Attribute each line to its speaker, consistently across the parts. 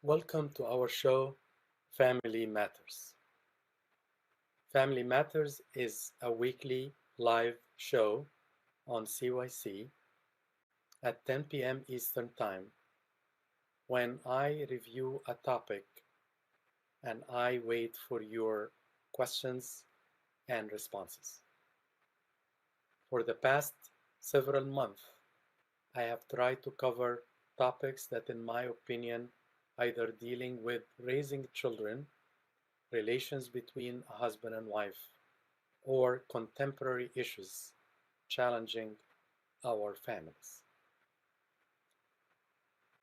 Speaker 1: Welcome to our show, Family Matters. Family Matters is a weekly live show on CYC at 10 p.m. Eastern Time when I review a topic and I wait for your questions and responses. For the past several months, I have tried to cover topics that, in my opinion, either dealing with raising children, relations between a husband and wife, or contemporary issues challenging our families.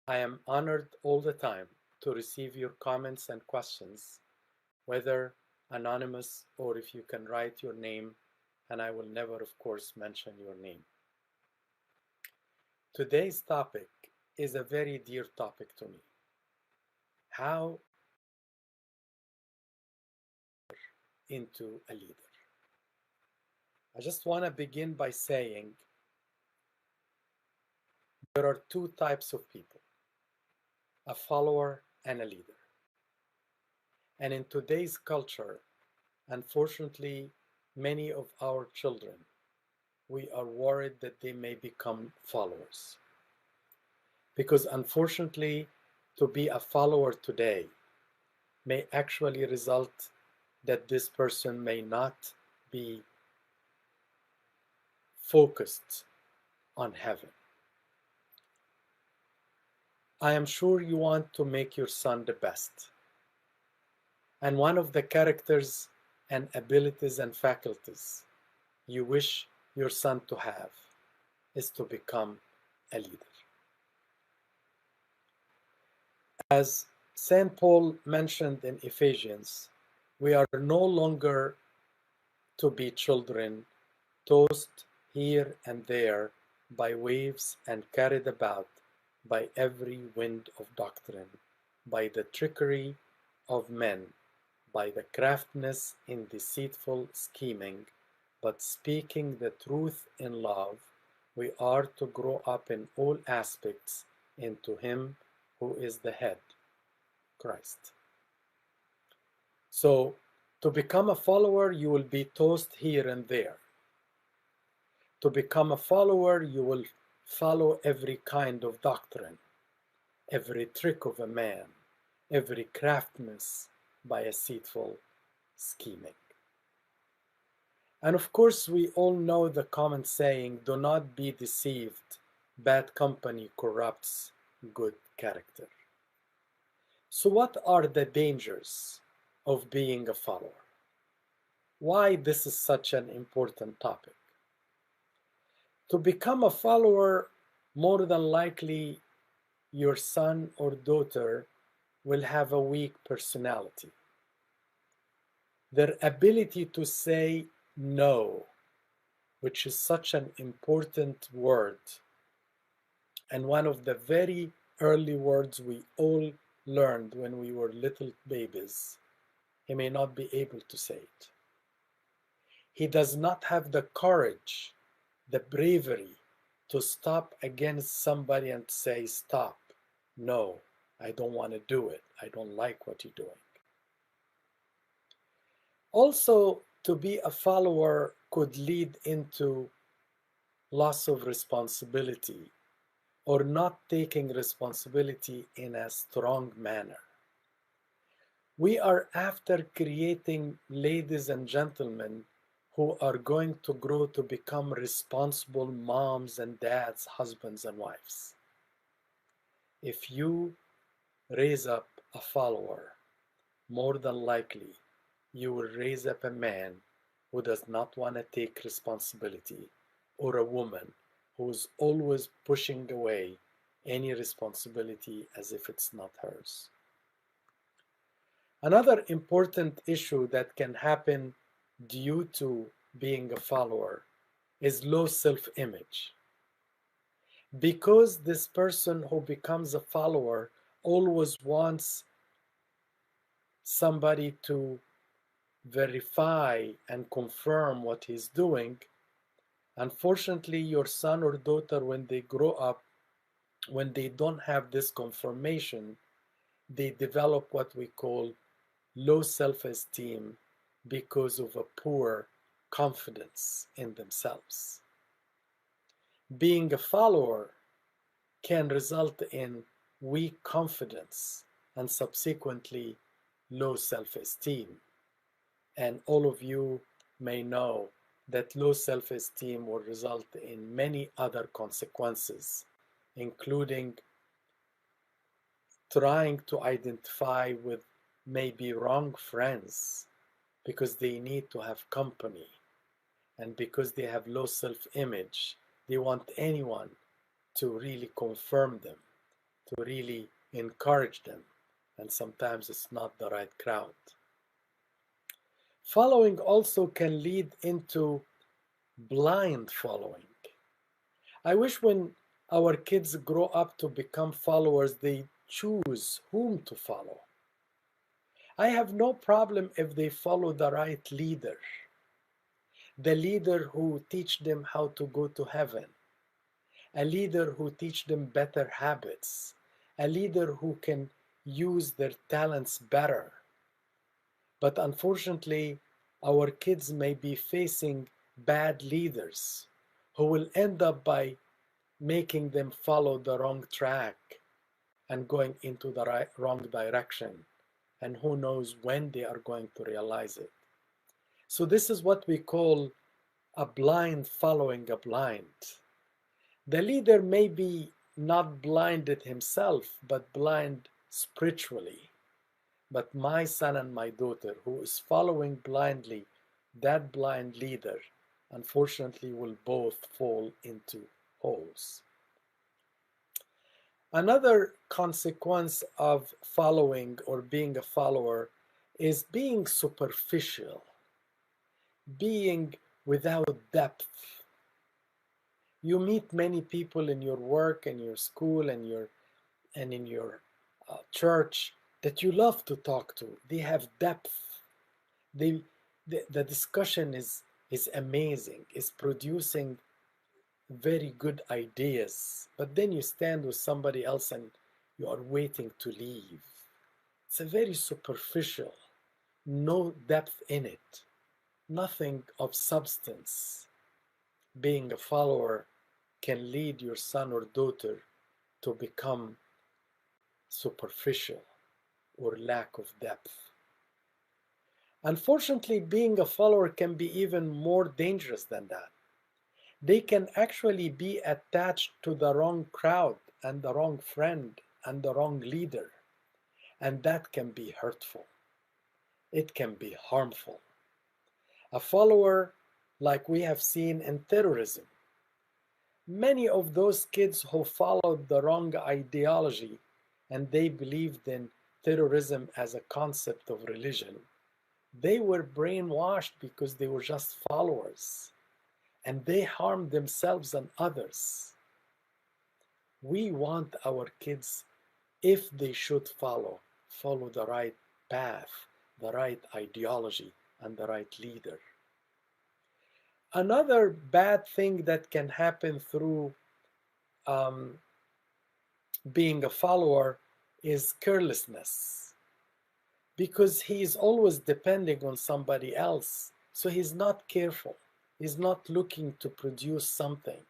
Speaker 1: I am honored all the time to receive your comments and questions, whether anonymous or if you can write your name, and I will never, of course, mention your name. Today's topic is a very dear topic to me. How into a leader? I just want to begin by saying there are two types of people, a follower and a leader. And in today's culture, unfortunately, many of our children, we are worried that they may become followers. Because unfortunately, to be a follower today may actually result that this person may not be focused on heaven. I am sure you want to make your son the best. And one of the characters and abilities and faculties you wish your son to have is to become a leader. As St. Paul mentioned in Ephesians, we are no longer to be children tossed here and there by waves and carried about by every wind of doctrine, by the trickery of men, by the craftiness in deceitful scheming, but speaking the truth in love, we are to grow up in all aspects into Him who is the head, Christ. So, to become a follower, you will be tossed here and there. To become a follower, you will follow every kind of doctrine, every trick of a man, every craftiness by a deceitful scheming. And of course, we all know the common saying, do not be deceived, bad company corrupts good character. So what are the dangers of being a follower? Why this is such an important topic? To become a follower, more than likely your son or daughter will have a weak personality. Their ability to say no, which is such an important word, and one of the very early words we all learned when we were little babies, he may not be able to say it. He does not have the courage, the bravery to stop against somebody and say, stop, no, I don't want to do it. I don't like what you're doing. Also, to be a follower could lead into loss of responsibility or not taking responsibility in a strong manner. We are after creating ladies and gentlemen who are going to grow to become responsible moms and dads, husbands and wives. If you raise up a follower, more than likely you will raise up a man who does not want to take responsibility, or a woman who is always pushing away any responsibility as if it's not hers. Another important issue that can happen due to being a follower is low self-image. Because this person who becomes a follower always wants somebody to verify and confirm what he's doing, unfortunately, your son or daughter, when they grow up, when they don't have this confirmation, they develop what we call low self-esteem because of a poor confidence in themselves. Being a follower can result in weak confidence and subsequently low self-esteem. And all of you may know that low self-esteem will result in many other consequences, including trying to identify with maybe wrong friends because they need to have company, and because they have low self-image, they want anyone to really confirm them, to really encourage them, and sometimes it's not the right crowd. Following also can lead into blind following. I wish when our kids grow up to become followers, they choose whom to follow. I have no problem if they follow the right leader, the leader who teach them how to go to heaven, a leader who teach them better habits, a leader who can use their talents better. But unfortunately, our kids may be facing bad leaders who will end up by making them follow the wrong track and going into the wrong direction. And who knows when they are going to realize it. So this is what we call a blind following a blind. The leader may be not blinded himself, but blind spiritually. But my son and my daughter, who is following blindly that blind leader, unfortunately will both fall into holes. Another consequence of following or being a follower is being superficial, being without depth. You meet many people in your work and your school and in your church that you love to talk to. They have depth. The discussion is amazing, is producing very good ideas. But then you stand with somebody else and you are waiting to leave. It's a very superficial, no depth in it, nothing of substance. Being a follower can lead your son or daughter to become superficial or lack of depth. Unfortunately, being a follower can be even more dangerous than that. They can actually be attached to the wrong crowd and the wrong friend and the wrong leader, and that can be hurtful. It can be harmful. A follower, like we have seen in terrorism, many of those kids who followed the wrong ideology and they believed in terrorism as a concept of religion, they were brainwashed because they were just followers, and they harmed themselves and others. We want our kids, if they should follow the right path, the right ideology, and the right leader. Another bad thing that can happen through being a follower is carelessness, because he is always depending on somebody else, so he's not careful. He's not looking to produce something.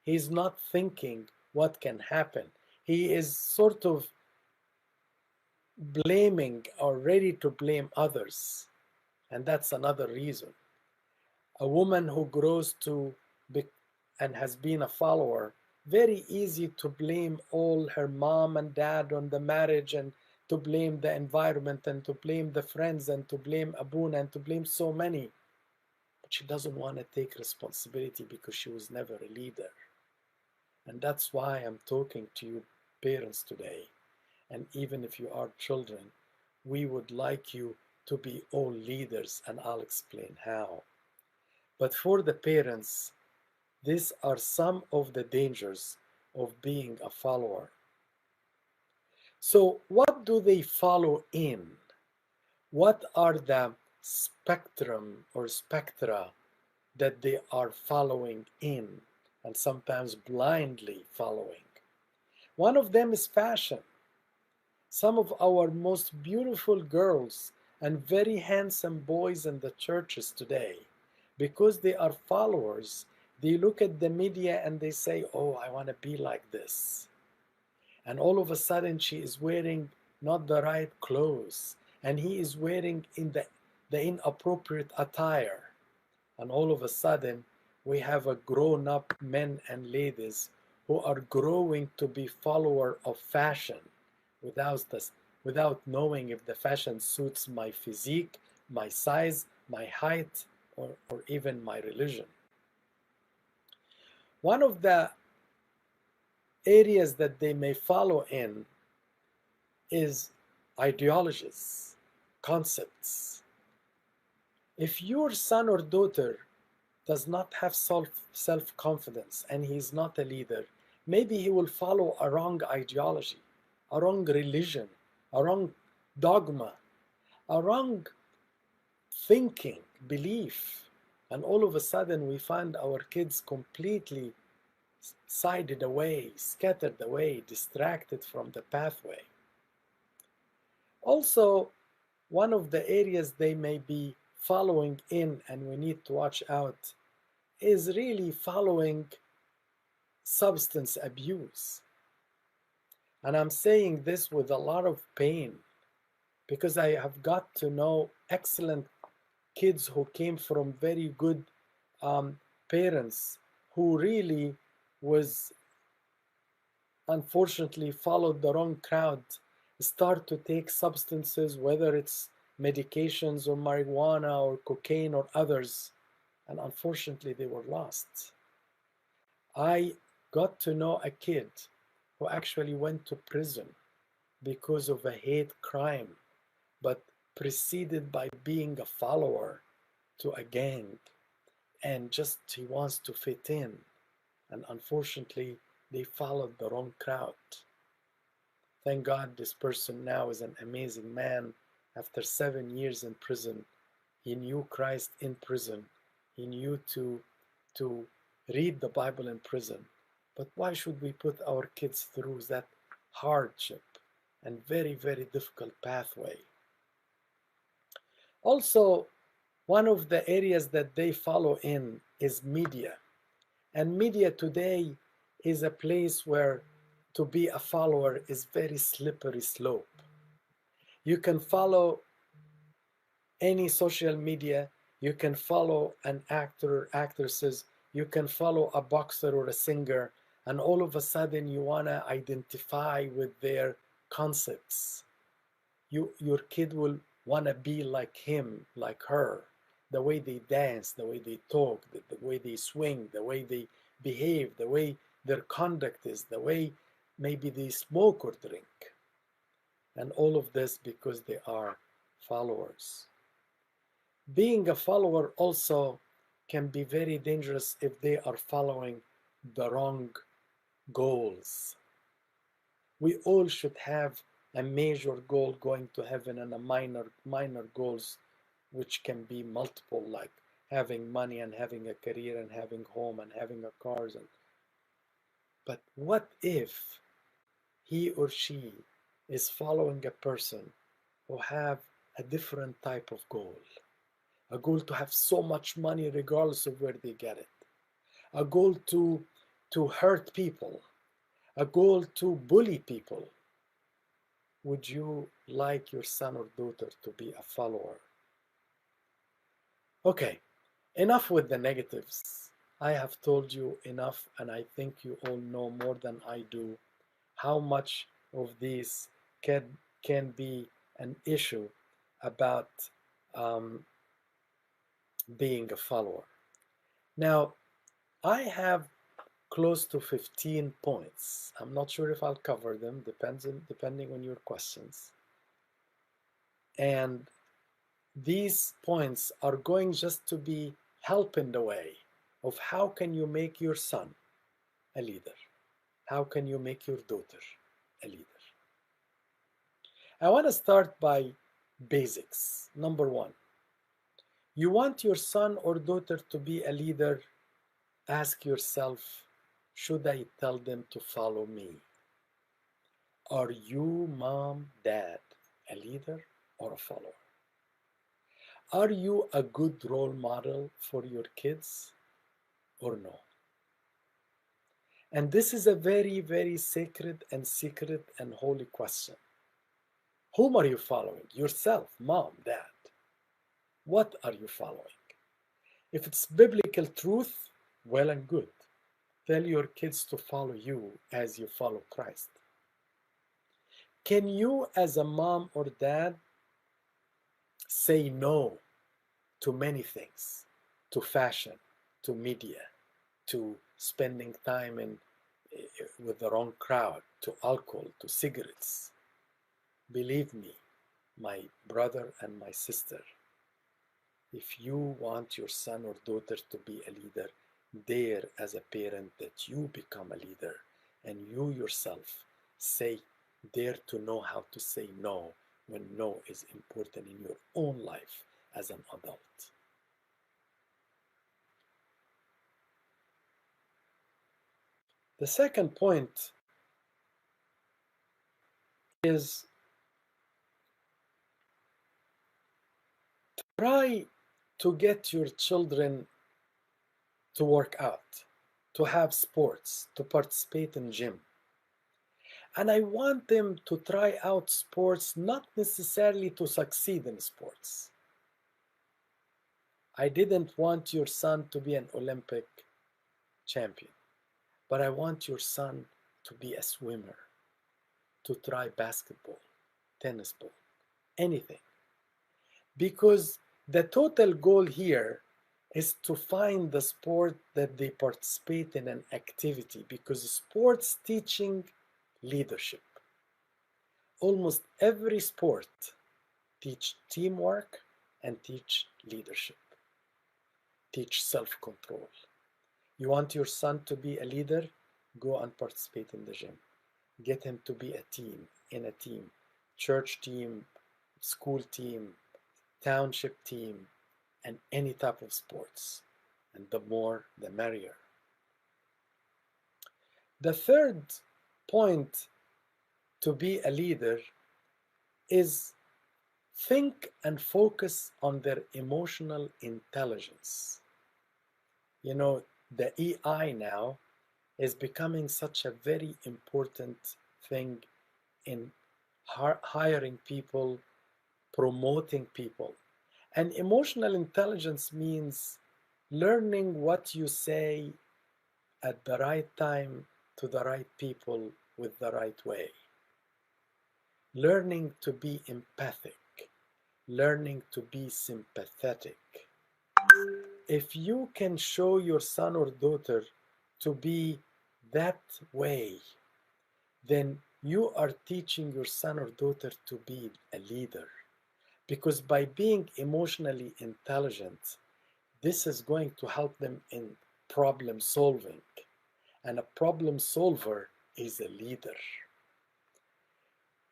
Speaker 1: He's not thinking what can happen. He is sort of blaming or ready to blame others. And that's another reason. A woman who grows to be and has been a follower, very easy to blame all her mom and dad on the marriage, and to blame the environment, and to blame the friends, and to blame Abuna, and to blame so many. But she doesn't want to take responsibility because she was never a leader. And that's why I'm talking to you parents today. And even if you are children, we would like you to be all leaders, and I'll explain how. But for the parents, these are some of the dangers of being a follower. So what do they follow in? What are the spectrum or spectra that they are following in, and sometimes blindly following? One of them is fashion. Some of our most beautiful girls and very handsome boys in the churches today, because they are followers, they look at the media and they say, oh, I want to be like this. And all of a sudden she is wearing not the right clothes, and he is wearing the inappropriate attire. And all of a sudden we have a grown up men and ladies who are growing to be follower of fashion without this, without knowing if the fashion suits my physique, my size, my height, or even my religion. One of the areas that they may follow in is ideologies, concepts. If your son or daughter does not have self-confidence and he is not a leader, maybe he will follow a wrong ideology, a wrong religion, a wrong dogma, a wrong thinking, belief. And all of a sudden we find our kids completely sided away, scattered away, distracted from the pathway. Also, one of the areas they may be following in, and we need to watch out, is really following substance abuse. And I'm saying this with a lot of pain because I have got to know excellent kids who came from very good parents who really was unfortunately followed the wrong crowd, start to take substances, whether it's medications or marijuana or cocaine or others, and unfortunately they were lost. I got to know a kid who actually went to prison because of a hate crime, but preceded by being a follower to a gang, and just he wants to fit in, and unfortunately they followed the wrong crowd. Thank God this person now is an amazing man. After 7 years in prison, he knew Christ in prison. He knew to read the Bible in prison. But why should we put our kids through that hardship and very, very difficult pathway? Also, one of the areas that they follow in is media. And media today is a place where to be a follower is very slippery slope. You can follow any social media, you can follow an actor or actresses, you can follow a boxer or a singer, and all of a sudden you want to identify with their concepts. Your kid will want to be like him, like her, the way they dance, the way they talk, the way they swing, the way they behave, the way their conduct is, the way maybe they smoke or drink. And all of this because they are followers. Being a follower also can be very dangerous if they are following the wrong goals. We all should have a major goal going to heaven and a minor goals which can be multiple, like having money and having a career and having home and having a cars. But what if he or she is following a person who have a different type of goal? A goal to have so much money regardless of where they get it. A goal to hurt people. A goal to bully people. Would you like your son or daughter to be a follower? Okay, enough with the negatives. I have told you enough, and I think you all know more than I do how much of this can be an issue about being a follower. Now, I have close to 15 points. I'm not sure if I'll cover them, depending on your questions. And these points are going just to be help in the way of how can you make your son a leader? How can you make your daughter a leader? I want to start by basics. Number one, you want your son or daughter to be a leader, ask yourself, should I tell them to follow me? Are you, mom, dad, a leader or a follower? Are you a good role model for your kids or no? And this is a very, very sacred and secret and holy question. Whom are you following? Yourself, mom, dad. What are you following? If it's biblical truth, well and good. Tell your kids to follow you as you follow Christ. Can you, as a mom or dad, say no to many things, to fashion, to media, to spending time with the wrong crowd, to alcohol, to cigarettes? Believe me, my brother and my sister, if you want your son or daughter to be a leader, dare as a parent that you become a leader and you yourself dare to know how to say no when no is important in your own life as an adult. The second point is try to get your children to work out, to have sports, to participate in gym. And I want them to try out sports, not necessarily to succeed in sports. I didn't want your son to be an Olympic champion, but I want your son to be a swimmer, to try basketball, tennis ball, anything. Because the total goal here is to find the sport that they participate in an activity, because sports teaching leadership. Almost every sport teach teamwork and teach leadership, teach self-control. You want your son to be a leader? Go and participate in the gym. Get him to be in a team, church team, school team, township team, and any type of sports. And the more, the merrier. The third point to be a leader is think and focus on their emotional intelligence. You know, the EI now is becoming such a very important thing in hiring people, promoting people. And emotional intelligence means learning what you say at the right time to the right people with the right way. Learning to be empathic, learning to be sympathetic. If you can show your son or daughter to be that way, then you are teaching your son or daughter to be a leader. Because by being emotionally intelligent, this is going to help them in problem solving. And a problem solver is a leader.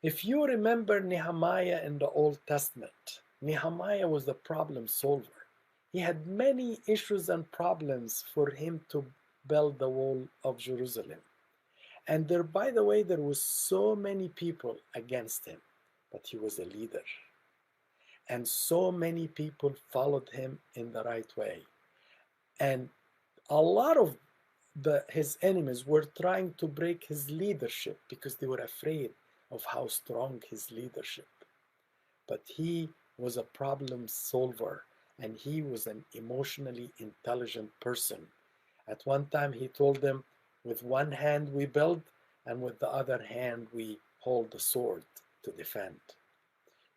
Speaker 1: If you remember Nehemiah in the Old Testament, Nehemiah was the problem solver. He had many issues and problems for him to build the wall of Jerusalem. And there, by the way, there was so many people against him, but he was a leader. And so many people followed him in the right way. And a lot of his enemies were trying to break his leadership because they were afraid of how strong his leadership. But he was a problem solver, and he was an emotionally intelligent person. At one time he told them, with one hand we build, and with the other hand we hold the sword to defend.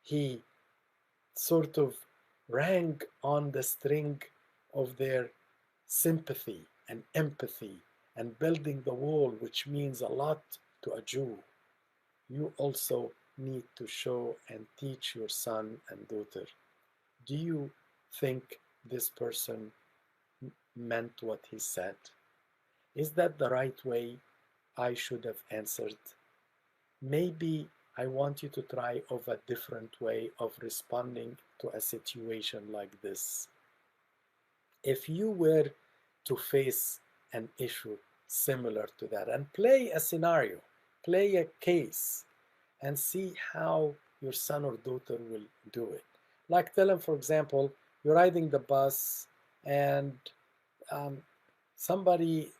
Speaker 1: He sort of rang on the string of their sympathy and empathy and building the wall, which means a lot to a Jew. You also need to show and teach your son and daughter, do you think this person meant what he said? Is that the right way I should have answered? Maybe I want you to try of a different way of responding to a situation like this. If you were to face an issue similar to that and play a scenario, play a case, and see how your son or daughter will do it. Like tell them, for example, you're riding the bus and um, somebody,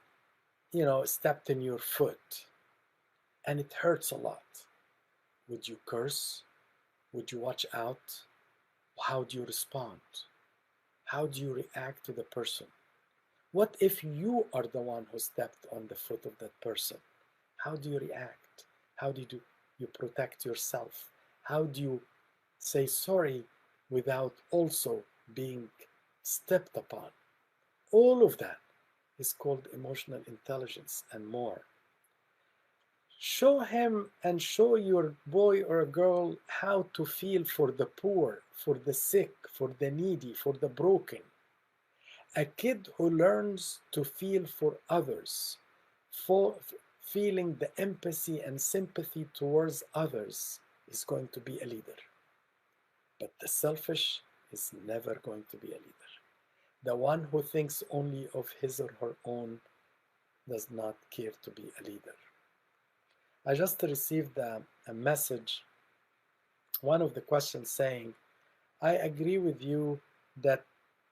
Speaker 1: stepped in your foot and it hurts a lot. Would you curse? Would you watch out? How do you respond? How do you react to the person? What if you are the one who stepped on the foot of that person? How do you react? How do you protect yourself? How do you say sorry without also being stepped upon? All of that is called emotional intelligence and more. Show him and show your boy or girl how to feel for the poor, for the sick, for the needy, for the broken. A kid who learns to feel for others, for feeling the empathy and sympathy towards others, is going to be a leader. But the selfish is never going to be a leader. The one who thinks only of his or her own does not care to be a leader. I just received a message, one of the questions saying, I agree with you that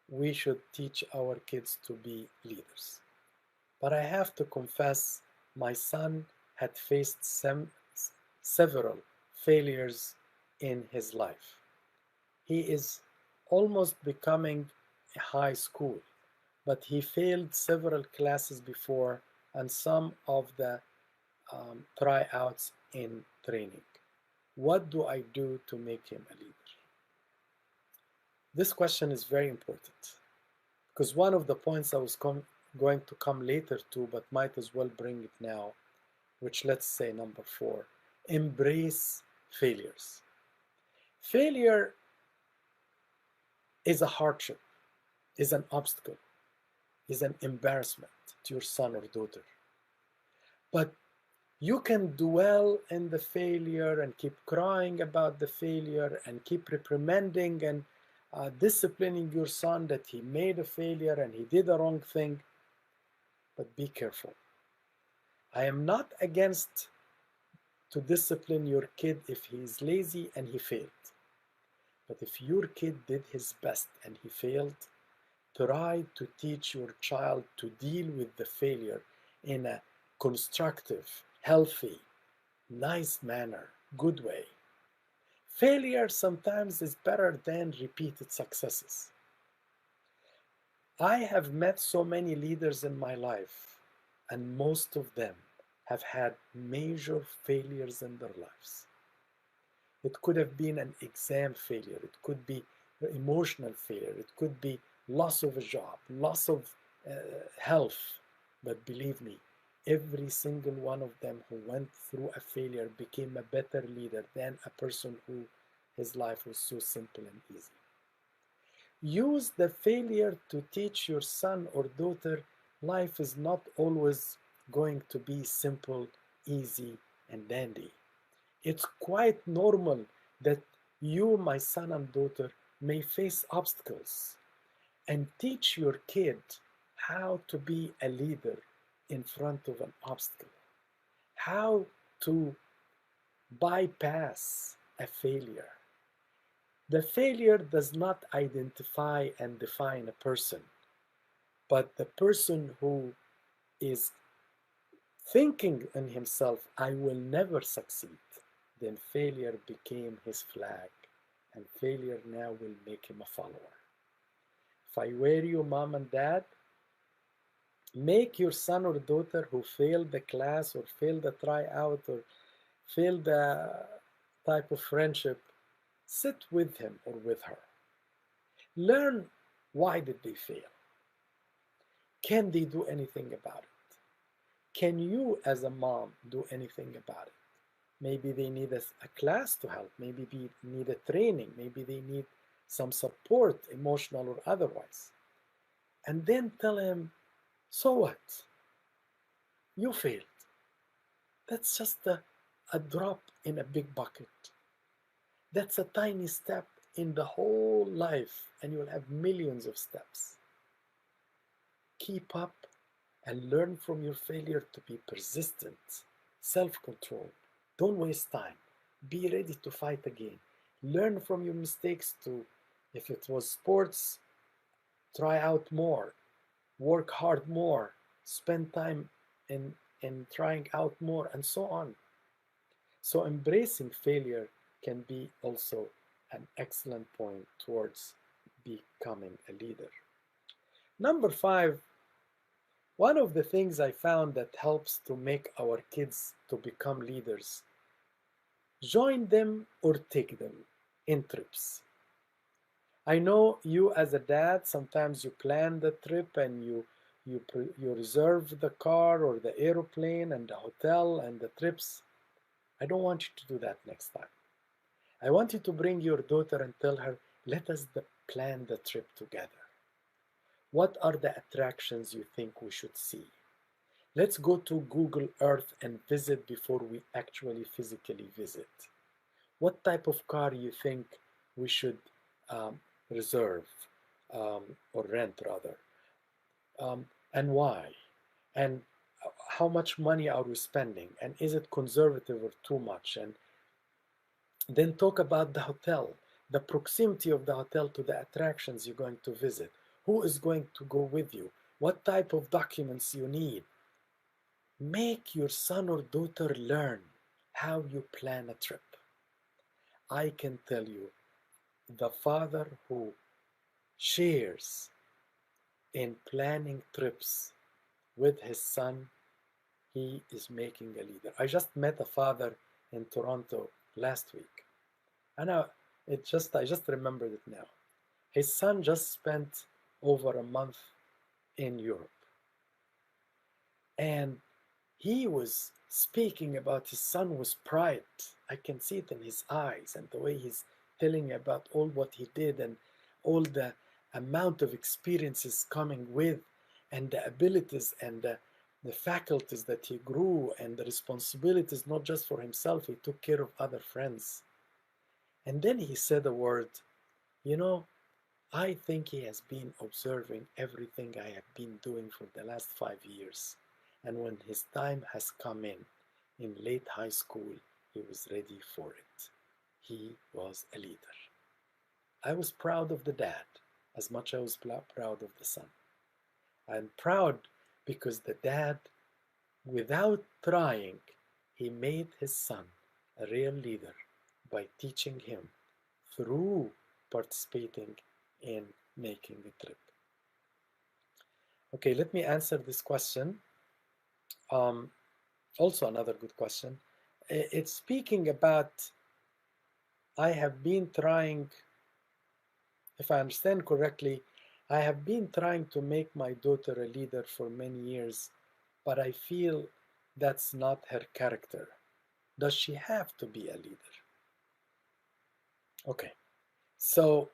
Speaker 1: we should teach our kids to be leaders. But I have to confess, my son had faced several failures in his life. He is almost becoming a high school, but he failed several classes before and some of the tryouts in training. What do I do to make him a leader? This question is very important because one of the points I was going to come later to, but might as well bring it now, which let's say number 4, embrace failures. Failure is a hardship, is an obstacle, is an embarrassment to your son or daughter. But you can dwell in the failure and keep crying about the failure and keep reprimanding and disciplining your son that he made a failure and he did a wrong thing. But be careful. I am not against to discipline your kid if he is lazy and he failed. But if your kid did his best and he failed, try to teach your child to deal with the failure in a constructive, healthy, nice manner, good way. Failure sometimes is better than repeated successes. I have met so many leaders in my life, and most of them have had major failures in their lives. It could have been an exam failure, it could be emotional failure, it could be loss of a job, loss of health. But believe me, every single one of them who went through a failure became a better leader than a person who his life was so simple and easy. Use the failure to teach your son or daughter life is not always going to be simple, easy, and dandy. It's quite normal that you, my son and daughter, may face obstacles, and teach your kid how to be a leader in front of an obstacle, how to bypass a failure. The failure does not identify and define a person, but the person who is thinking in himself, I will never succeed, then failure became his flag, and failure now will make him a follower. If I were you, mom and dad, make your son or daughter who failed the class or failed the tryout or failed the type of friendship, sit with him or with her. Learn why did they fail? Can they do anything about it? Can you as a mom do anything about it? Maybe they need a class to help. Maybe they need a training. Maybe they need some support, emotional or otherwise. And then tell him, so what? You failed. That's just a drop in a big bucket. That's a tiny step in the whole life, and you'll have millions of steps. Keep up and learn from your failure to be persistent, self-controlled. Don't waste time. Be ready to fight again. Learn from your mistakes to, if it was sports, try out more, work hard more, spend time in trying out more, and so on. So embracing failure can be also an excellent point towards becoming a leader. Number 5, one of the things I found that helps to make our kids to become leaders, join them or take them in trips. I know you as a dad, sometimes you plan the trip and you reserve the car or the aeroplane and the hotel and the trips. I don't want you to do that next time. I want you to bring your daughter and tell her, let us plan the trip together. What are the attractions you think we should see? Let's go to Google Earth and visit before we actually physically visit. What type of car you think we should reserve or rent rather, and why? And how much money are we spending? And is it conservative or too much? And then talk about the hotel, the proximity of the hotel to the attractions you're going to visit. Who is going to go with you? What type of documents you need? Make your son or daughter learn how you plan a trip. I can tell you, the father who shares in planning trips with his son, he is making a leader. I just met a father in Toronto last week. And I just remembered it now. His son just spent over a month in Europe. And he was speaking about his son with pride. I can see it in his eyes and the way he's telling about all what he did and all the amount of experiences coming with and the abilities and the faculties that he grew and the responsibilities, not just for himself, he took care of other friends. And then he said a word, you know, I think he has been observing everything I have been doing for the last 5 years. And when his time has come in late high school, he was ready for it. He was a leader. I was proud of the dad as much as I was proud of the son. I'm proud because the dad, without trying, he made his son a real leader by teaching him through participating in making the trip. Okay, let me answer this question. Also another good question. It's speaking about, I have been trying, if I understand correctly, I have been trying to make my daughter a leader for many years, but I feel that's not her character. Does she have to be a leader? Okay, so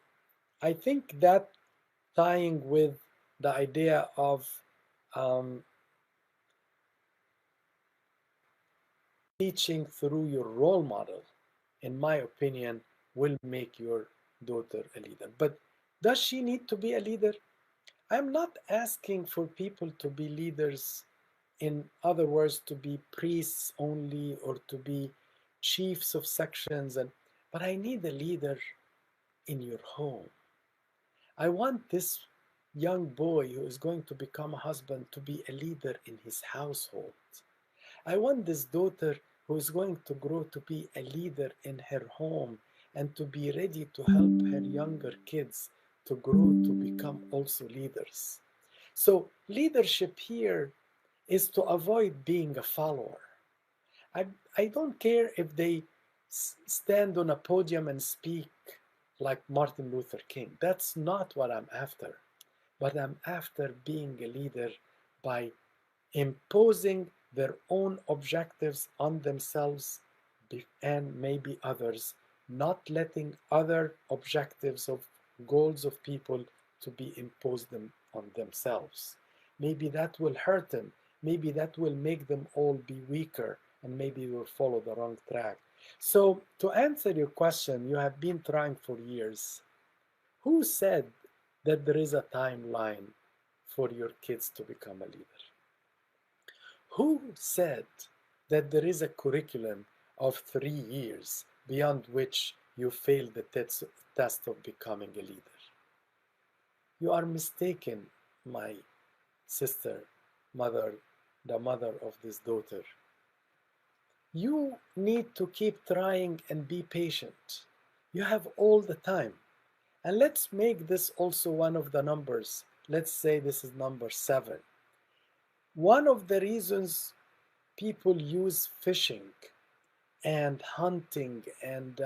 Speaker 1: I think that tying with the idea of teaching through your role model, in my opinion, will make your daughter a leader. But does she need to be a leader? I'm not asking for people to be leaders, in other words, to be priests only or to be chiefs of sections, but I need a leader in your home. I want this young boy who is going to become a husband to be a leader in his household. I want this daughter who is going to grow to be a leader in her home and to be ready to help her younger kids to grow to become also leaders. So leadership here is to avoid being a follower. I don't care if they stand on a podium and speak like Martin Luther King. That's not what I'm after. But I'm after being a leader by imposing their own objectives on themselves and maybe others, not letting other objectives of goals of people to be imposed on themselves. Maybe that will hurt them. Maybe that will make them all be weaker and maybe will follow the wrong track. So to answer your question, you have been trying for years. Who said that there is a timeline for your kids to become a leader? Who said that there is a curriculum of 3 years beyond which you fail the test of becoming a leader. You are mistaken, my sister, mother, the mother of this daughter. You need to keep trying and be patient. You have all the time. And let's make this also one of the numbers. Let's say this is number 7. One of the reasons people use fishing and hunting and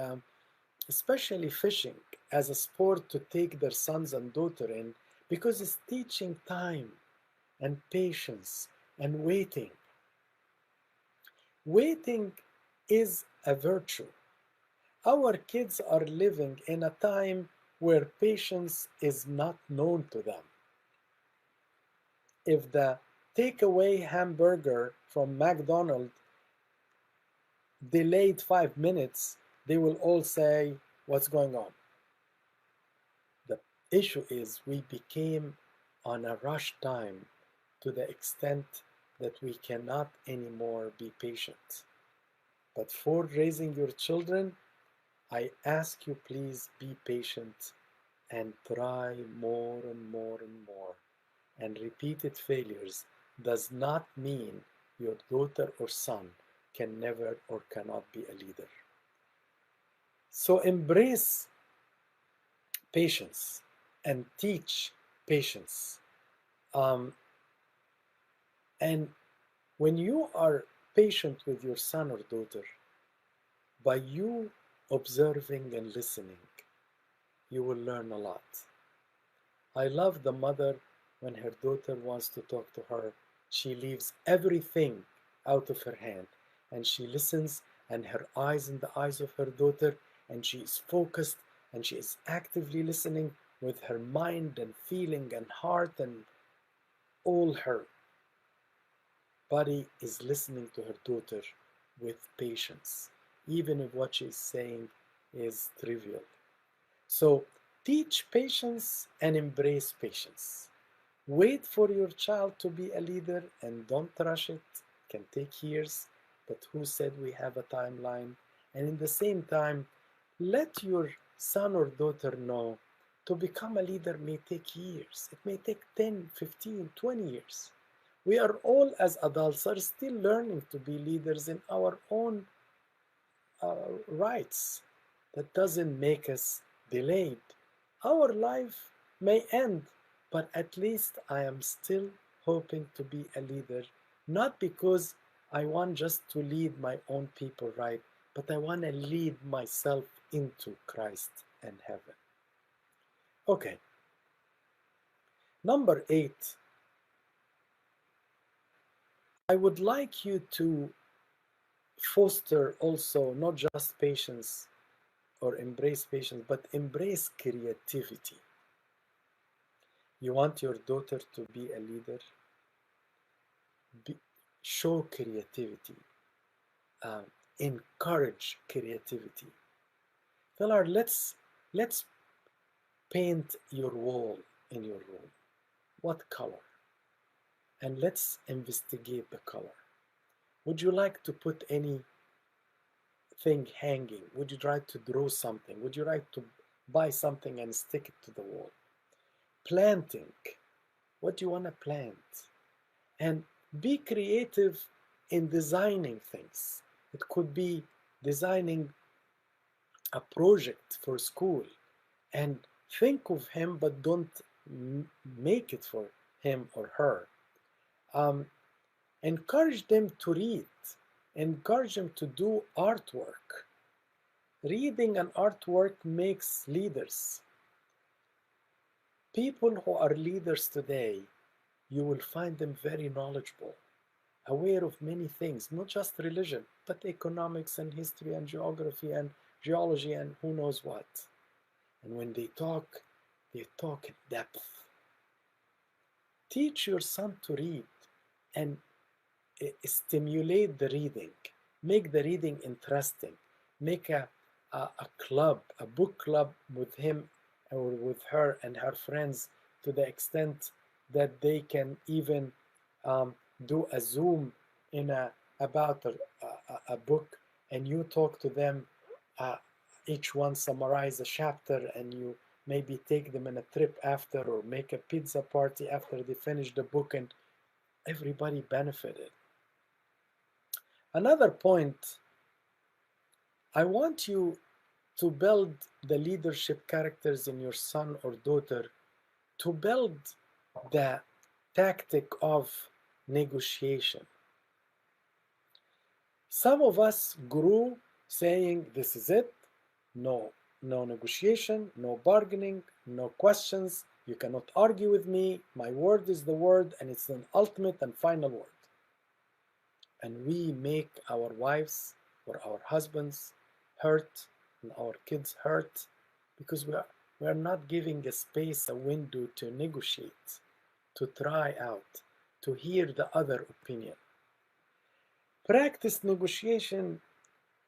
Speaker 1: especially fishing as a sport to take their sons and daughter in because it's teaching time and patience and waiting. Waiting is a virtue. Our kids are living in a time where patience is not known to them. If the takeaway hamburger from McDonald's delayed 5 minutes, they will all say, "What's going on?" The issue is we became on a rush time to the extent that we cannot anymore be patient. But for raising your children, I ask you please be patient and try more and more and more. And repeated failures does not mean your daughter or son can never or cannot be a leader. So embrace patience and teach patience. And when you are patient with your son or daughter, by you observing and listening, you will learn a lot. I love the mother when her daughter wants to talk to her. She leaves everything out of her hand and she listens, and her eyes in the eyes of her daughter, and she is focused and she is actively listening with her mind and feeling and heart, and all her body is listening to her daughter with patience, even if what she's saying is trivial. So teach patience and embrace patience. Wait for your child to be a leader and don't rush it. It can take years, but who said we have a timeline? And in the same time, let your son or daughter know to become a leader may take years. It may take 10, 15, 20 years. We are all, as adults, are still learning to be leaders in our own rights. That doesn't make us delayed. Our life may end, but at least I am still hoping to be a leader, not because I want just to lead my own people right, but I want to lead myself into Christ and heaven. Okay, number 8. I would like you to foster also not just patience or embrace patience, but embrace creativity. You want your daughter to be a leader? Show creativity. Encourage creativity. Tell her, let's paint your wall in your room. What color? And let's investigate the color. Would you like to put anything hanging? Would you try to draw something? Would you like to buy something and stick it to the wall? Planting. What do you want to plant? And be creative in designing things. It could be designing a project for school, and think of him, but don't make it for him or her. Encourage them to read. Encourage them to do artwork. Reading and artwork makes leaders. People who are leaders today, you will find them very knowledgeable, aware of many things, not just religion, but economics and history and geography and geology and who knows what. And when they talk in depth. Teach your son to read and stimulate the reading. Make the reading interesting. Make a club, a book club with him or with her and her friends, to the extent that they can even do a Zoom about a book, and you talk to them each one summarize a chapter, and you maybe take them in a trip after, or make a pizza party after they finish the book, and everybody benefited. Another point, I want you to build the leadership characters in your son or daughter, to build the tactic of negotiation. Some of us grew saying, this is it, no negotiation, no bargaining, no questions, you cannot argue with me, my word is the word, and it's an ultimate and final word. And we make our wives or our husbands hurt, and our kids hurt, because we are not giving a space, a window to negotiate, to try out, to hear the other opinion. Practice negotiation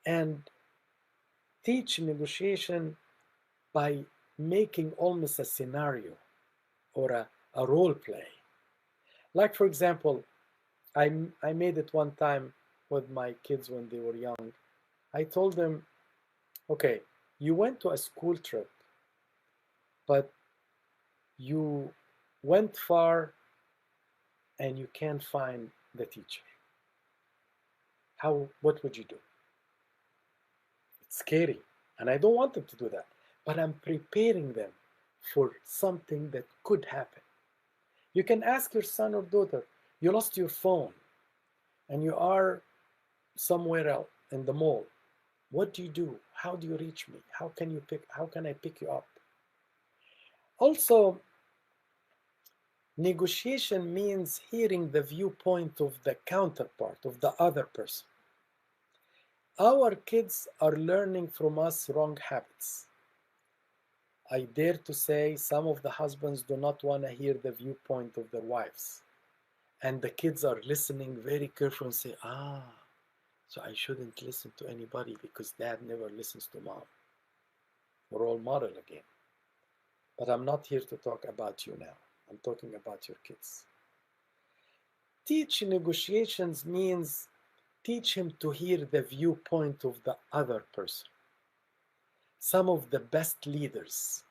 Speaker 1: and teach negotiation by making almost a scenario or a role play. Like, for example, I made it one time with my kids when they were young. I told them, okay, you went to a school trip, but you went far and you can't find the teacher. What would you do? It's scary, and I don't want them to do that, but I'm preparing them for something that could happen. You can ask your son or daughter, you lost your phone and you are somewhere else in the mall. What do you do? How do you reach me? How can I pick you up? Also, negotiation means hearing the viewpoint of the counterpart, of the other person. Our kids are learning from us wrong habits. I dare to say some of the husbands do not want to hear the viewpoint of their wives. And the kids are listening very carefully and say, so I shouldn't listen to anybody because dad never listens to mom. Role model again. But I'm not here to talk about you now. I'm talking about your kids. Teach negotiations means teach him to hear the viewpoint of the other person. Some of the best leaders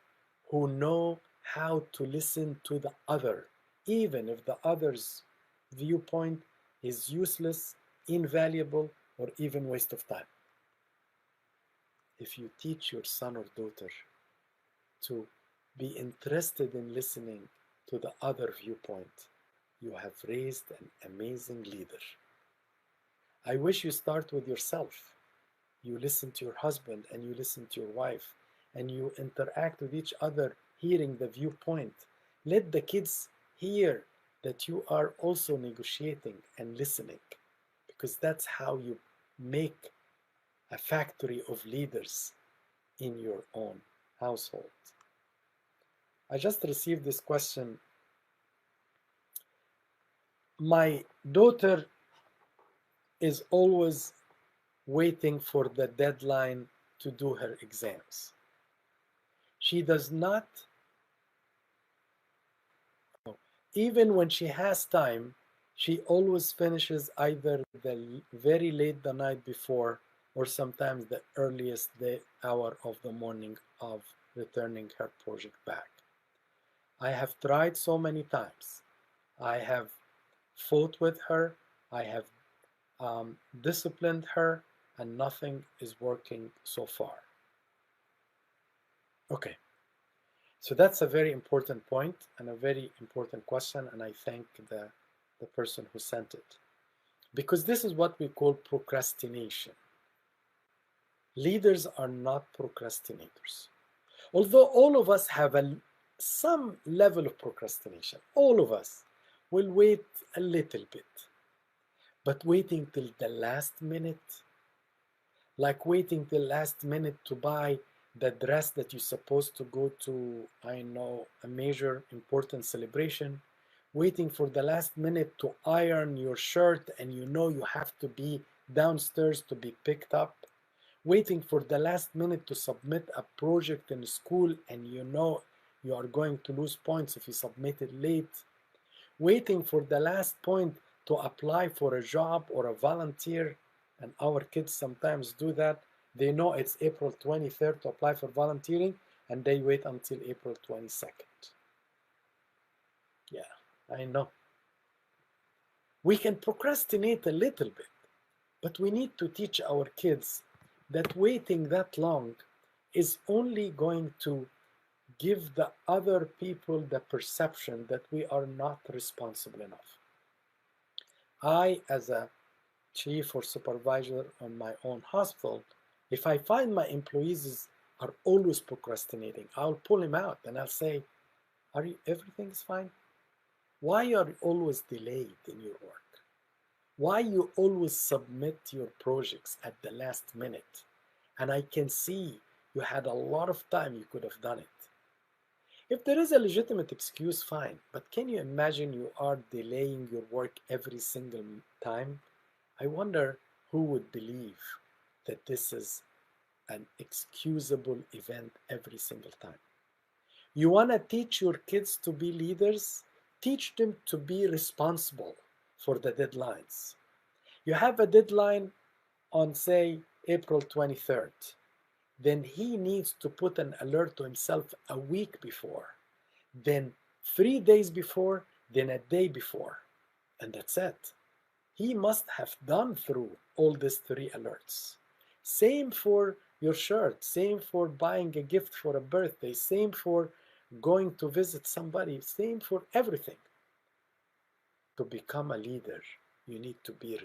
Speaker 1: who know how to listen to the other, even if the other's viewpoint is useless, invaluable, or even waste of time. If you teach your son or daughter to be interested in listening to the other viewpoint, you have raised an amazing leader. I wish you start with yourself. You listen to your husband and you listen to your wife and you interact with each other, hearing the viewpoint. Let the kids hear that you are also negotiating and listening, because that's how you make a factory of leaders in your own household. I just received this question. My daughter is always waiting for the deadline to do her exams. She does not, even when she has time, she always finishes either very late the night before or sometimes the earliest hour of the morning of returning her project back. I have tried so many times. I have fought with her. I have disciplined her, and nothing is working so far. Okay, so that's a very important point and a very important question, and I thank the person who sent it. Because this is what we call procrastination. Leaders are not procrastinators. Although all of us have some level of procrastination, all of us will wait a little bit. But waiting till the last minute, like waiting till last minute to buy the dress that you're supposed to go to, I know, a major important celebration, waiting for the last minute to iron your shirt and you know you have to be downstairs to be picked up, waiting for the last minute to submit a project in school and you know you are going to lose points if you submit it late, waiting for the last point to apply for a job or a volunteer, and our kids sometimes do that. They know it's April 23rd to apply for volunteering, and they wait until April 22nd. Yeah, I know. We can procrastinate a little bit, but we need to teach our kids that waiting that long is only going to give the other people the perception that we are not responsible enough. I, as a chief or supervisor on my own hospital, if I find my employees are always procrastinating, I'll pull him out and I'll say, everything's fine? Why are you always delayed in your work? Why you always submit your projects at the last minute? And I can see you had a lot of time you could have done it. If there is a legitimate excuse, fine. But can you imagine you are delaying your work every single time? I wonder who would believe that this is an excusable event every single time. You want to teach your kids to be leaders? Teach them to be responsible for the deadlines. You have a deadline on, say, April 23rd. Then he needs to put an alert to himself a week before, then 3 days before, then a day before. And that's it. He must have done through all these 3 alerts. Same for your shirt, same for buying a gift for a birthday, same for going to visit somebody, same for everything. To become a leader, you need to be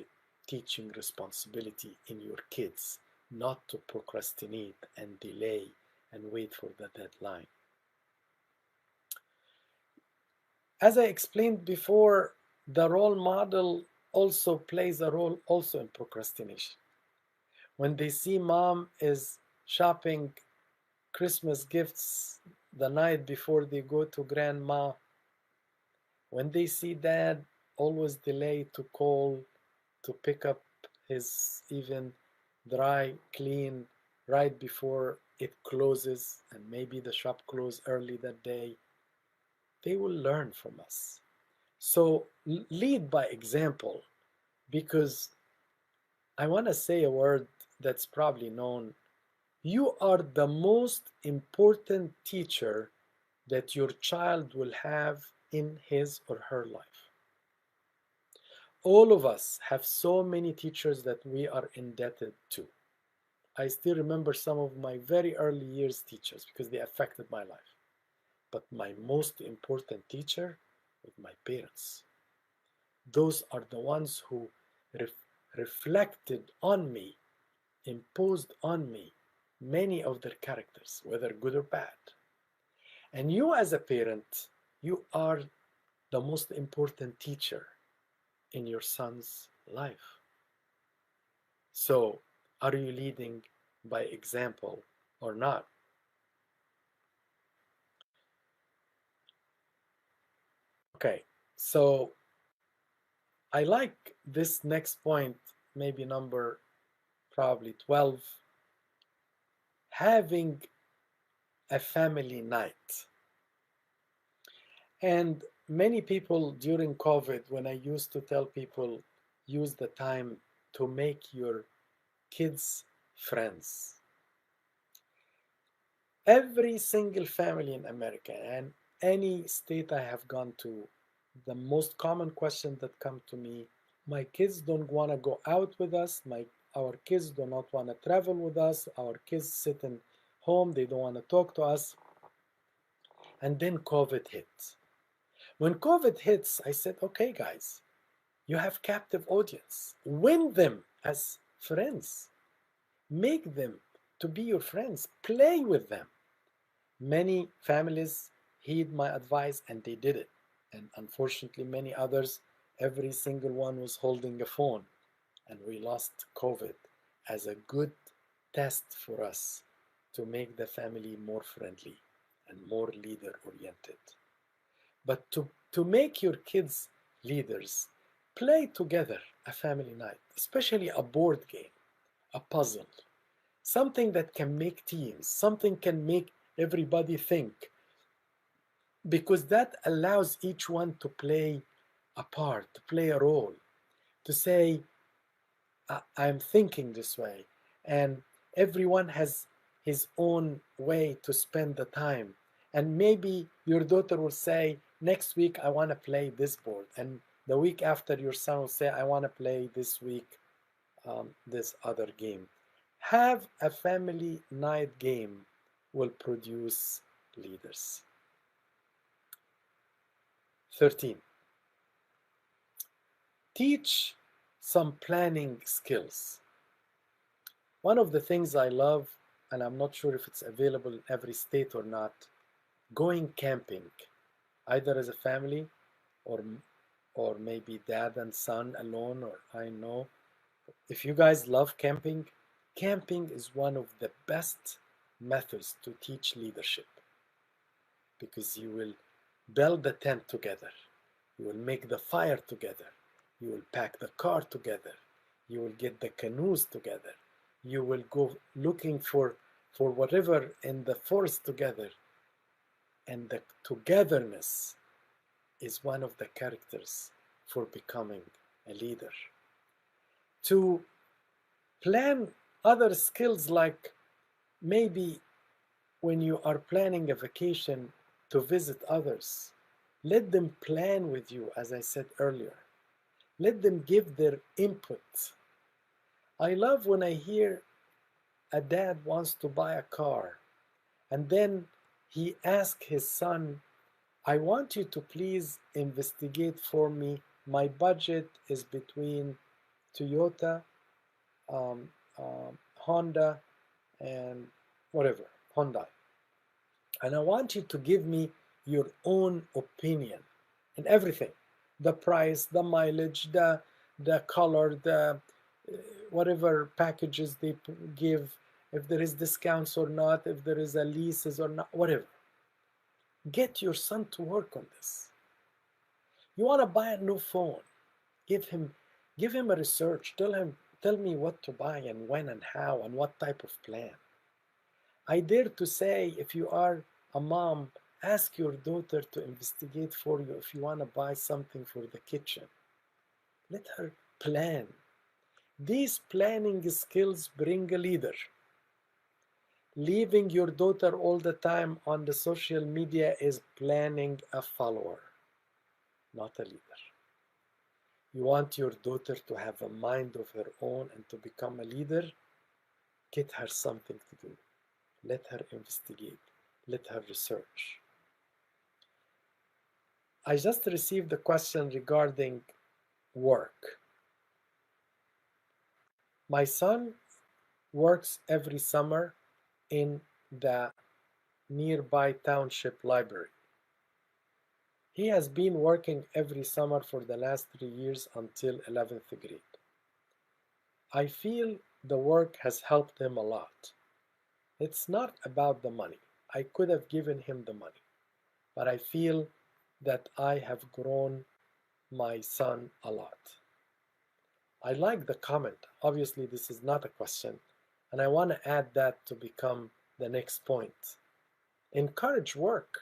Speaker 1: teaching responsibility in your kids, not to procrastinate and delay and wait for the deadline. As I explained before, the role model also plays a role also in procrastination. When they see mom is shopping Christmas gifts the night before they go to grandma, when they see dad always delay to call to pick up his even dry clean right before it closes, and maybe the shop closed early that day, they will learn from us. So lead by example, because I want to say a word that's probably known. You are the most important teacher that your child will have in his or her life. All of us have so many teachers that we are indebted to. I still remember some of my very early years teachers because they affected my life. But my most important teacher was my parents. Those are the ones who reflected on me, imposed on me many of their characters, whether good or bad. And you as a parent, you are the most important teacher in your son's life. So, are you leading by example or not? Okay, so I like this next point, maybe number probably 12, having a family night. And many people during COVID, when I used to tell people, use the time to make your kids friends. Every single family in America and any state I have gone to, the most common question that come to me, my kids don't want to go out with us, our kids do not want to travel with us, our kids sit in home, they don't want to talk to us. And then COVID hit. When COVID hits, I said, okay, guys, you have captive audience. Win them as friends. Make them to be your friends. Play with them. Many families heed my advice and they did it. And unfortunately, many others, every single one was holding a phone. And we lost COVID as a good test for us to make the family more friendly and more leader oriented. But to make your kids leaders, play together a family night, especially a board game, a puzzle, something that can make teams, something can make everybody think, because that allows each one to play a part, to play a role, to say, I'm thinking this way. And Everyone has his own way to spend the time. And maybe your daughter will say, next week I want to play this board. And the week after, your son will say, I want to play this week this other game. Have a family night game will produce leaders. 13. Teach some planning skills. One of the things I love, and I'm not sure if it's available in every state or not, going camping, either as a family or or maybe dad and son alone, or I know. If you guys love camping, camping is one of the best methods to teach leadership because you will build the tent together, you will make the fire together, you will pack the car together, you will get the canoes together, you will go looking for whatever in the forest together, and the togetherness is one of the characters for becoming a leader. To plan other skills, like maybe when you are planning a vacation to visit others, let them plan with you, as I said earlier. Let them give their input. I love when I hear a dad wants to buy a car and then he asks his son, I want you to please investigate for me. My budget is between Toyota, um, Honda, and whatever, Hyundai. And I want you to give me your own opinion and everything, the price, the mileage, the color, the whatever packages they give, if there is discounts or not, if there is a leases or not, whatever. Get your son to work on this. You want to buy a new phone, give him a research. Tell me what to buy and when and how and what type of plan. I dare to say, if you are a mom, ask your daughter to investigate for you if you want to buy something for the kitchen. Let her plan. These planning skills bring a leader. Leaving your daughter all the time on the social media is planning a follower, not a leader. You want your daughter to have a mind of her own and to become a leader? Get her something to do. Let her investigate. Let her research. I just received a question regarding work. My son works every summer in the nearby township library. He has been working every summer for the last 3 years until 11th grade. I feel the work has helped him a lot. It's not about the money. I could have given him the money, but I feel that I have grown my son a lot. I like the comment. Obviously, this is not a question, and I want to add that to become the next point. Encourage work.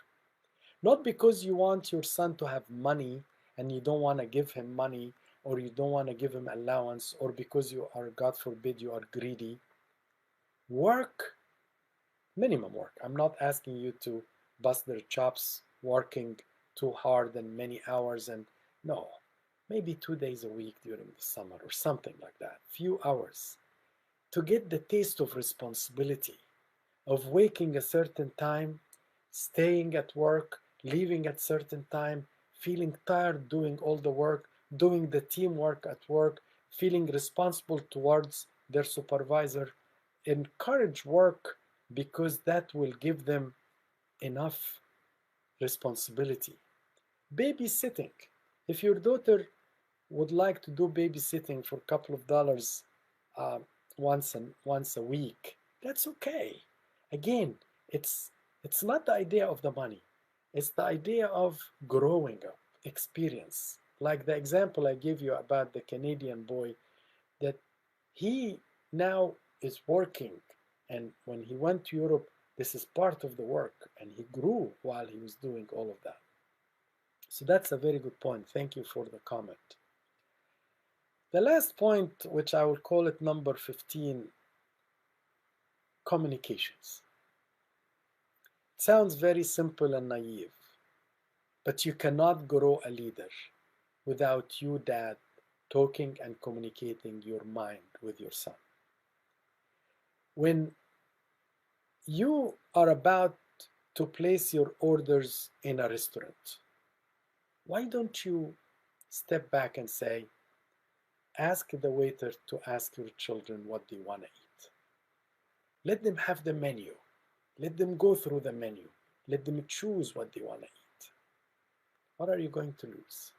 Speaker 1: Not because you want your son to have money and you don't want to give him money or you don't want to give him allowance or because you are, God forbid, you are greedy. Work, minimum work. I'm not asking you to bust their chops working too hard and many hours, and no, maybe 2 days a week during the summer or something like that, few hours, to get the taste of responsibility, of waking a certain time, staying at work, leaving at certain time, feeling tired doing all the work, doing the teamwork at work, feeling responsible towards their supervisor. Encourage work because that will give them enough responsibility. Babysitting. If your daughter would like to do babysitting for a couple of dollars uh, once a week, that's okay. Again, it's not the idea of the money. It's the idea of growing up, experience. Like the example I gave you about the Canadian boy, that he now is working, and when he went to Europe, this is part of the work, and he grew while he was doing all of that. So that's a very good point. Thank you for the comment. The last point, which I will call it number 15, communications. It sounds very simple and naive, but you cannot grow a leader without you, dad, talking and communicating your mind with your son. When you are about to place your orders in a restaurant, why don't you step back and say, ask the waiter to ask your children what they want to eat? Let them have the menu. Let them go through the menu. Let them choose what they want to eat. What are you going to lose?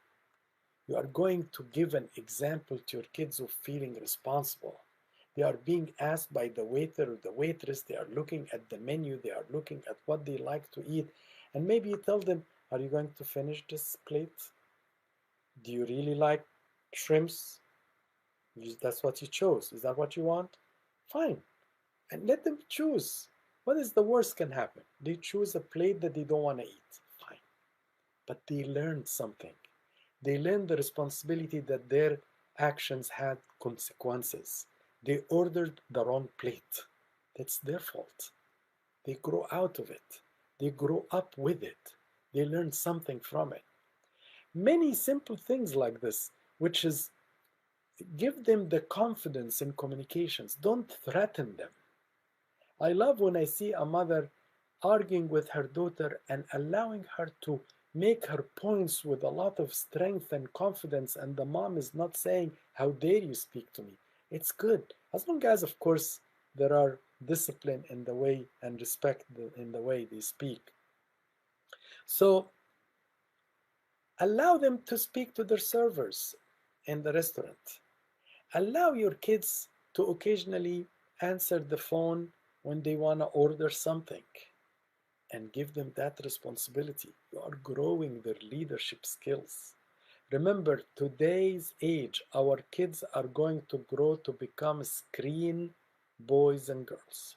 Speaker 1: You are going to give an example to your kids of feeling responsible. They are being asked by the waiter or the waitress. They are looking at the menu. They are looking at what they like to eat. And maybe you tell them, are you going to finish this plate? Do you really like shrimps? That's what you chose. Is that what you want? Fine. And let them choose. What is the worst can happen? They choose a plate that they don't want to eat. Fine. But they learned something. They learned the responsibility that their actions had consequences. They ordered the wrong plate. That's their fault. They grow out of it. They grow up with it. They learn something from it. Many simple things like this, which is give them the confidence in communications. Don't threaten them. I love when I see a mother arguing with her daughter and allowing her to make her points with a lot of strength and confidence, and the mom is not saying, how dare you speak to me? It's good, as long as, of course, there are discipline in the way and respect in the way they speak. So allow them to speak to their servers in the restaurant. Allow your kids to occasionally answer the phone when they want to order something, and give them that responsibility. You are growing their leadership skills. Remember, today's age, our kids are going to grow to become screen boys and girls.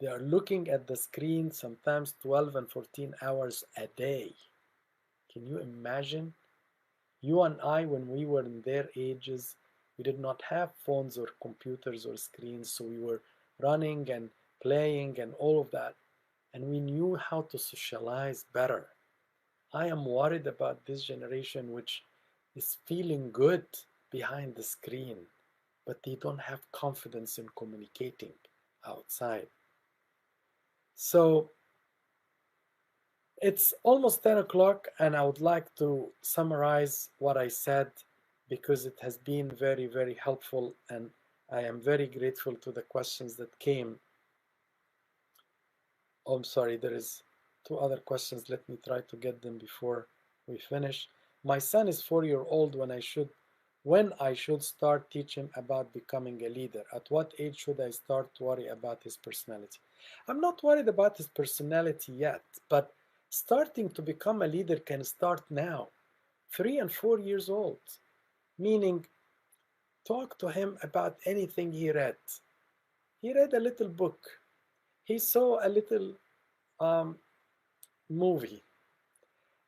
Speaker 1: They are looking at the screen sometimes 12 and 14 hours a day. Can you imagine? You and I, when we were in their ages, we did not have phones or computers or screens, so we were running and playing and all of that. And we knew how to socialize better. I am worried about this generation which is feeling good behind the screen, but they don't have confidence in communicating outside. So it's almost 10 o'clock, and I would like to summarize what I said because it has been very, very helpful, and I am very grateful to the questions that came. Oh, I'm sorry, there is two other questions. Let me try to get them before we finish. My son is 4 years old when I should start teaching about becoming a leader. At what age should I start to worry about his personality? I'm not worried about his personality yet, but starting to become a leader can start now, 3 and 4 years old, meaning talk to him about anything he read. He read a little book. He saw a little movie,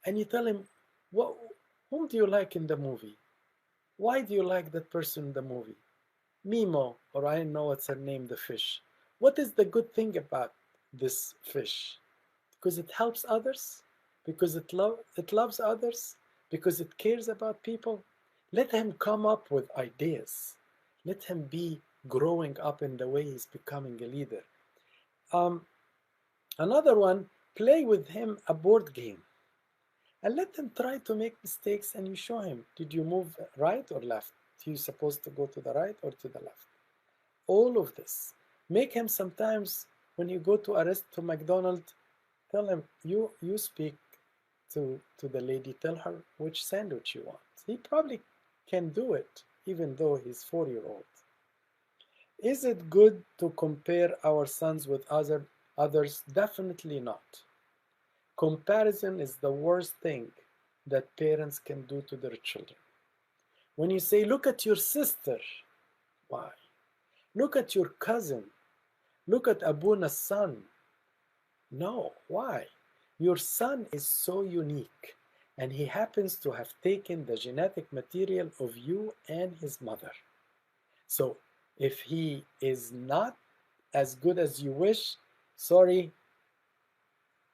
Speaker 1: and you tell him, what, whom do you like in the movie? Why do you like that person in the movie? Mimo, or I don't know what's her name, the fish. What is the good thing about this fish? Because it helps others? Because it loves others? Because it cares about people? Let him come up with ideas. Let him be growing up in the way he's becoming a leader. Another one, play with him a board game. And let him try to make mistakes, and you show him, did you move right or left? Are you supposed to go to the right or to the left? All of this. Make him sometimes, when you go to McDonald's, tell him, you speak to the lady, tell her which sandwich you want. He probably can do it, even though he's 4 years old. Is it good to compare our sons with others? Definitely not. Comparison is the worst thing that parents can do to their children. When you say, look at your sister, why? Look at your cousin. Look at Abuna's son. No, why? Your son is so unique, and he happens to have taken the genetic material of you and his mother. So if he is not as good as you wish, sorry,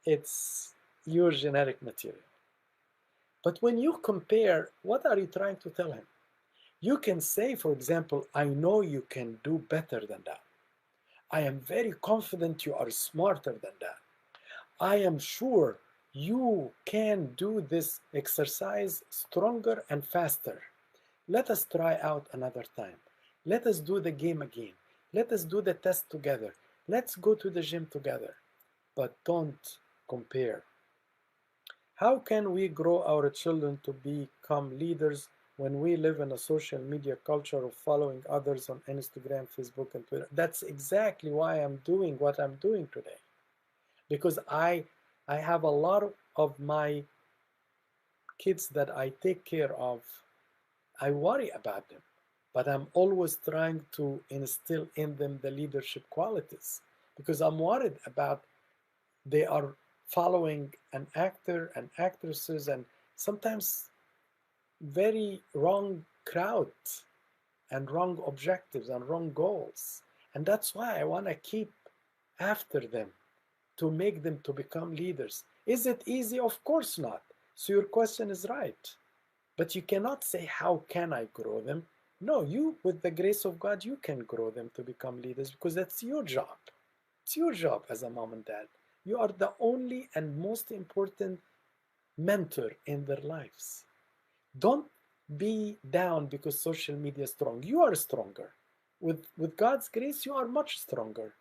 Speaker 1: it's your genetic material. But when you compare, what are you trying to tell him? You can say, for example, I know you can do better than that. I am very confident you are smarter than that. I am sure you can do this exercise stronger and faster. Let us try out another time. Let us do the game again. Let us do the test together. Let's go to the gym together. But don't compare. How can we grow our children to become leaders when we live in a social media culture of following others on Instagram, Facebook, and Twitter? That's exactly why I'm doing what I'm doing today. Because I have a lot of my kids that I take care of. I worry about them, but I'm always trying to instill in them the leadership qualities because I'm worried about they are following an actor and actresses and sometimes very wrong crowd and wrong objectives and wrong goals. And that's why I want to keep after them to make them to become leaders. Is it easy? Of course not. So your question is right. But you cannot say, how can I grow them? No, you, with the grace of God, you can grow them to become leaders because that's your job. It's your job as a mom and dad. You are the only and most important mentor in their lives. Don't be down because social media is strong. You are stronger. With God's grace, you are much stronger.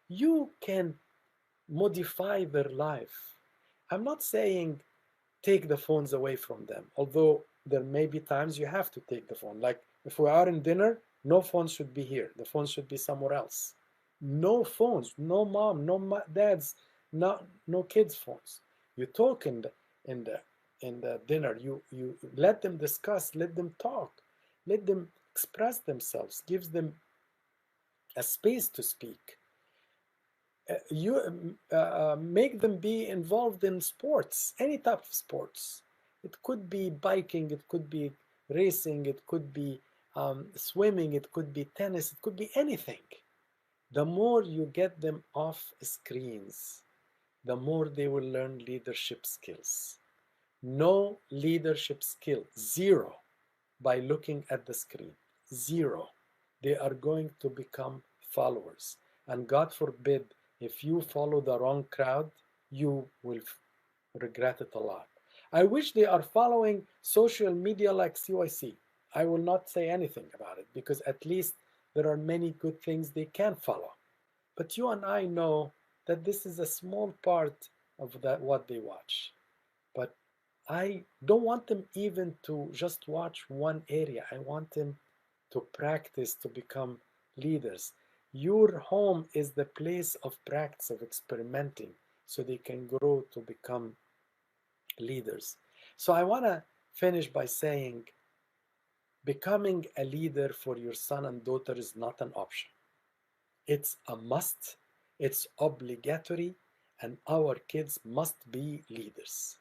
Speaker 1: You can modify their life. I'm not saying take the phones away from them, although there may be times you have to take the phone. Like if we are in dinner, no phones should be here. The phones should be somewhere else. No phones, no mom, no dads, no kids' phones. You talk in the in the dinner. You let them discuss, let them talk, let them express themselves, gives them a space to speak. You make them be involved in sports, any type of sports. It could be biking, it could be racing, it could be swimming, it could be tennis, it could be anything. The more you get them off screens, the more they will learn leadership skills. No leadership skill, zero, by looking at the screen, zero. They are going to become followers. And God forbid, if you follow the wrong crowd, you will regret it a lot. I wish they are following social media like CYC. I will not say anything about it because at least there are many good things they can follow. But you and I know that this is a small part of what they watch. But I don't want them even to just watch one area. I want them to practice to become leaders. Your home is the place of practice, of experimenting, so they can grow to become leaders. So I want to finish by saying becoming a leader for your son and daughter is not an option. It's a must, it's obligatory, and our kids must be leaders.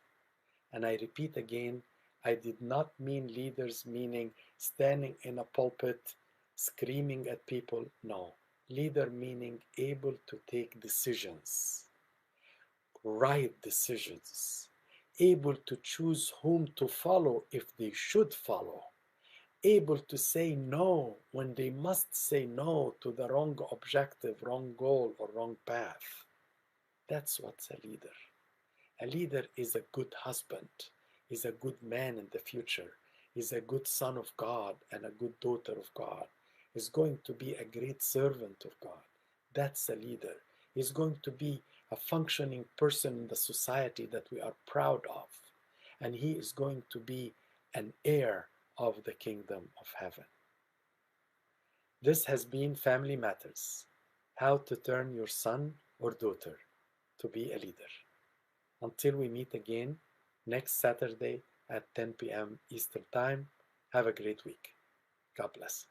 Speaker 1: And I repeat again, I did not mean leaders meaning standing in a pulpit screaming at people. No, leader meaning able to take decisions, right decisions, able to choose whom to follow if they should follow, able to say no when they must say no to the wrong objective, wrong goal, or wrong path. That's what's a leader. A leader is a good husband, is a good man in the future, is a good son of God and a good daughter of God, is going to be a great servant of God. That's a leader. Is going to be a functioning person in the society that we are proud of. And he is going to be an heir of the kingdom of heaven. This has been Family Matters, how to turn your son or daughter to be a leader. Until we meet again next Saturday at 10 p.m. Eastern Time, have a great week. God bless.